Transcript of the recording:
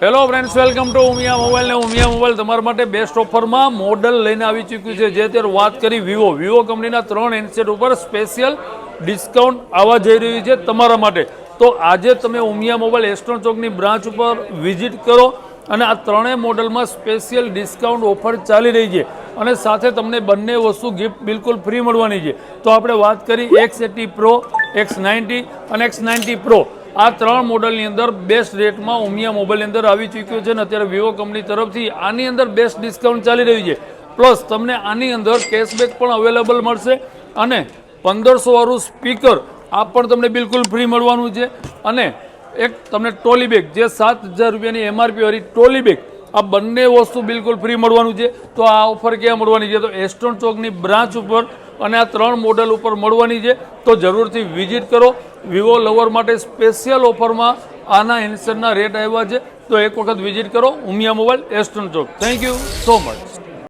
Hello friends, welcome to Umiya mobile. ને Umiya mobile તમારા માટે બેસ્ટ ઓફરમાં મોડલ લઈને આવી ચૂક્યું છે. જે અત્યારે વાત કરી વિવો કંપનીના 3 હેન્ડસેટ ઉપર સ્પેશિયલ ડિસ્કાઉન્ટ આવવા જઈ રહ્યું છે તમારા માટે. તો આજે તમે ઉમિયા મોબાઈલ એસ્ટર્ન ચોકની બ્રાન્ચ ઉપર વિઝિટ કરો અને આ ત્રણેય મોડલમાં સ્પેશિયલ ડિસ્કાઉન્ટ ઓફર ચાલી રહી છે અને સાથે તમને બંને વસ્તુ ગિફ્ટ બિલકુલ ફ્રી મળવાની છે. તો આપણે વાત કરી X80 Pro, X90 અને X90 Pro. આ 3 મોડલની અંદર બેસ્ટ રેટમાં ઉમિયા મોબાઈલની અંદર આવી ચૂક્યો છે અને અત્યારે વિવો કંપની તરફથી આની અંદર બેસ્ટ ડિસ્કાઉન્ટ ચાલી રહ્યું છે. પ્લસ તમને આની અંદર કેશબેક પણ અવેલેબલ મળશે અને 1500 વાળું સ્પીકર આ પણ તમને બિલકુલ ફ્રી મળવાનું છે. અને એક તમને ટ્રોલી બેગ, જે 7000 રૂપિયાની MRP વાળી ટ્રોલી બેગ, આ બંને વસ્તુ બિલકુલ ફ્રી મળવાનું છે. તો આ ઓફર ક્યાં મળવાની છે? તો એસ્ટર્ન ચોકની બ્રાન્ચ ઉપર અને આ 3 મોડલ ઉપર મળવાની છે. તો જરૂરથી વિઝિટ કરો. વિવો લવર માટે સ્પેશિયલ ઓફરમાં આના હેન્ડસેટના રેટ આવ્યા છે. તો એક વખત વિઝિટ કરો Umiya mobile Astron Chowk. Thank you so much.